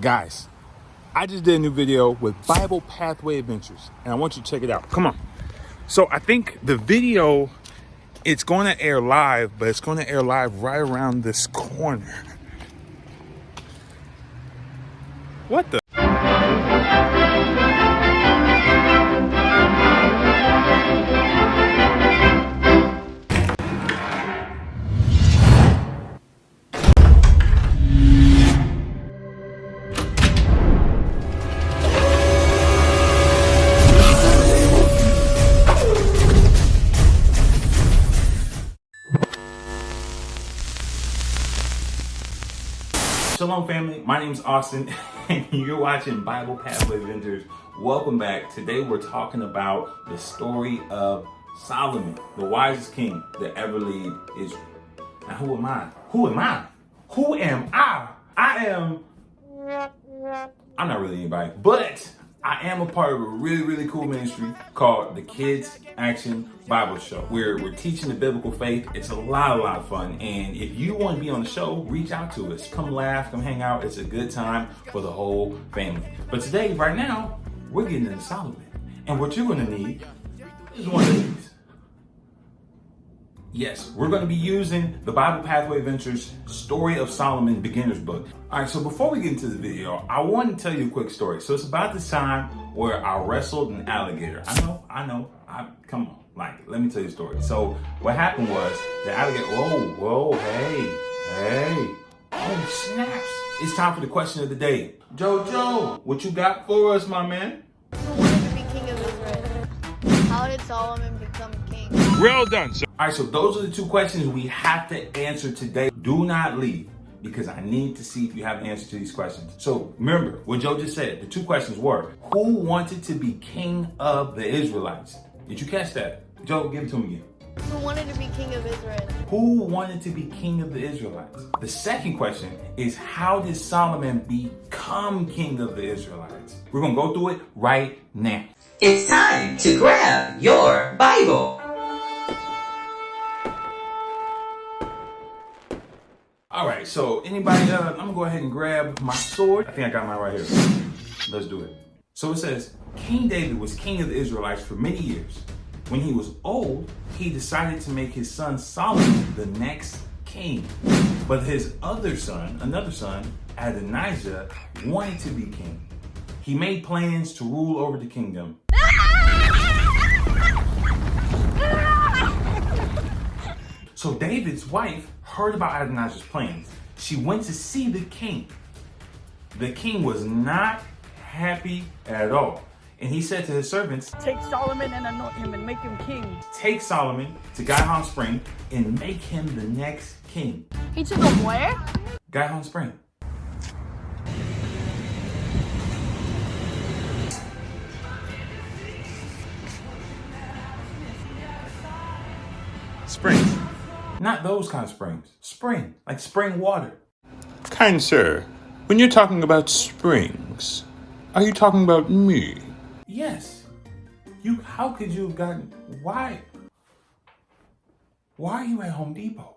Guys, I just did a new video with Bible Pathway Adventures, and I want you to check it out. Come on. So I think the video, it's going to air live, but it's going to air live right around this corner. What the? Shalom family, my name's Austin and you're watching Bible Pathway Adventures. Welcome back. Today we're talking about the story of Solomon, the wisest king that ever lead Israel. Now who am I? Who am I? Who am I? I'm not really anybody, but I am a part of a really cool ministry called the Kids Action Bible Show, where we're teaching the biblical faith. It's a lot of fun. And if you want to be on the show, reach out to us. Come laugh, come hang out. It's a good time for the whole family. But today, right now, we're getting into Solomon. And what you're going to need is one of these. Yes, we're going to be using the Bible Pathway Adventures Story of Solomon Beginner's Book. All right, so before we get into the video, I want to tell you a quick story. So it's about this time where I wrestled an alligator. I know. Come on, let me tell you a story. So what happened was the alligator, whoa, hey. Oh, snaps. It's time for the question of the day. Jojo, what you got for us, my man? Who wanted to be king of Israel? How did Solomon become king? Well done, sir. All right, so those are the two questions we have to answer today. Do not leave, because I need to see if you have an answer to these questions. So remember what Joe just said. The two questions were, who wanted to be king of the Israelites? Did you catch that? Joe, give it to me again. Who wanted to be king of Israel? Who wanted to be king of the Israelites? The second question is, how did Solomon become king of the Israelites? We're going to go through it right now. It's time to grab your Bible. All right, so anybody, I'm gonna go ahead and grab my sword. I think I got mine right here. Let's do it. So it says, King David was king of the Israelites for many years. When he was old, he decided to make his son Solomon the next king. But his another son, Adonijah, wanted to be king. He made plans to rule over the kingdom. So David's wife heard about Adonijah's plans. She went to see the king. The king was not happy at all. And he said to his servants, take Solomon and anoint him and make him king. Take Solomon to Gihon Spring and make him the next king. He took him where? Gihon Spring. Springs. Not those kind of springs. Spring, like spring water. Kind sir, when you're talking about springs, are you talking about me? Yes. How could you have gotten, why are you at Home Depot?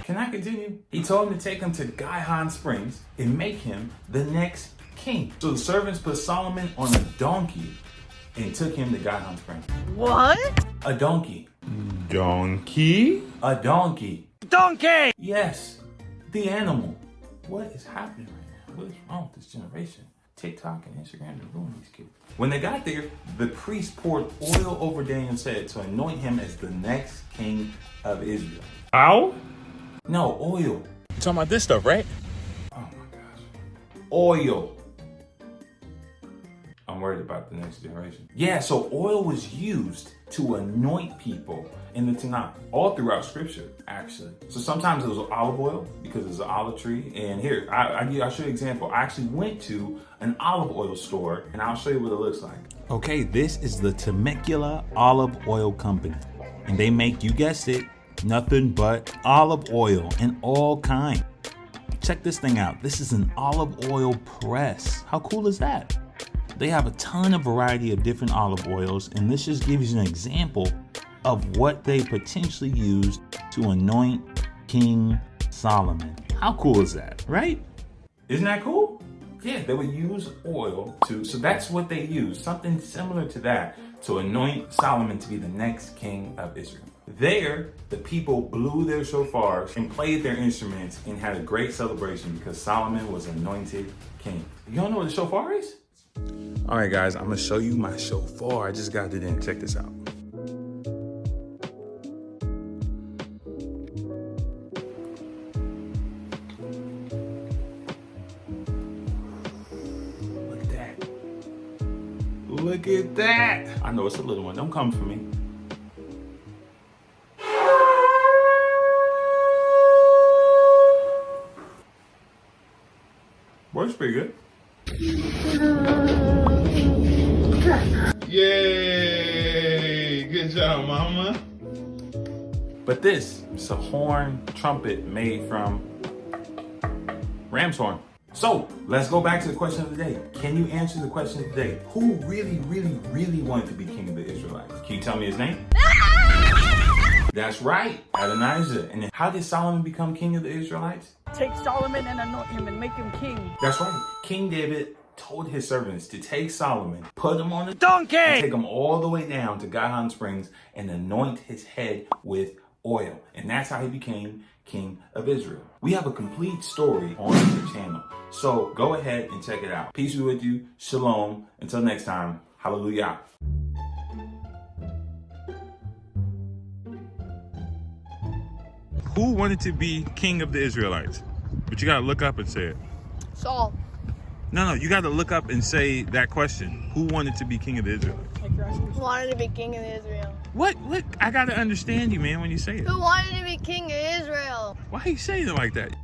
Can I continue? He told him to take him to Gihon Springs and make him the next king. So the servants put Solomon on a donkey and took him to Gihon Springs. What? A donkey. Donkey? A donkey. Donkey! Yes, the animal. What is happening right now? What is wrong with this generation? TikTok and Instagram are ruining these kids. When they got there, the priest poured oil over Daniel's head to anoint him as the next king of Israel. Ow? No, oil. You're talking about this stuff, right? Oh my gosh. Oil. I'm worried about the next generation. Yeah, so oil was used to anoint people in the Tanakh, all throughout scripture, actually. So sometimes it was olive oil because it's an olive tree. And here, I'll show you an example. I actually went to an olive oil store and I'll show you what it looks like. Okay, this is the Temecula Olive Oil Company. And they make, you guessed it, nothing but olive oil in all kinds. Check this thing out. This is an olive oil press. How cool is that? They have a ton of variety of different olive oils, and this just gives you an example of what they potentially used to anoint King Solomon. How cool is that, right? Isn't that cool? Yeah, they would use oil so that's what they used, something similar to that, to anoint Solomon to be the next king of Israel. There, the people blew their shofars and played their instruments and had a great celebration because Solomon was anointed king. You don't know what a shofar is? All right, guys, I'm gonna show you my shofar. I just got it in. Check this out. Look at that. Look at that. I know it's a little one. Don't come for me. Works pretty good. Yay! Good job, mama. But this is a horn trumpet made from ram's horn. So let's go back to the question of the day. Can you answer the question of the day? Who really wanted to be king of the Israelites? Can you tell me his name? That's right, Adonijah. And how did Solomon become king of the Israelites? Take Solomon and anoint him and make him king. That's right. King David told his servants to take Solomon, put him on a donkey, and take him all the way down to Gihon Springs and anoint his head with oil. And that's how he became king of Israel. We have a complete story on the channel. So go ahead and check it out. Peace be with you. Shalom. Until next time. Hallelujah. Who wanted to be king of the Israelites? But you gotta look up and say it. Saul. No, you gotta look up and say that question. Who wanted to be king of the Israelites? Who wanted to be king of Israel? What? I gotta understand you, man, when you say it. Who wanted to be king of Israel? Why are you saying it like that?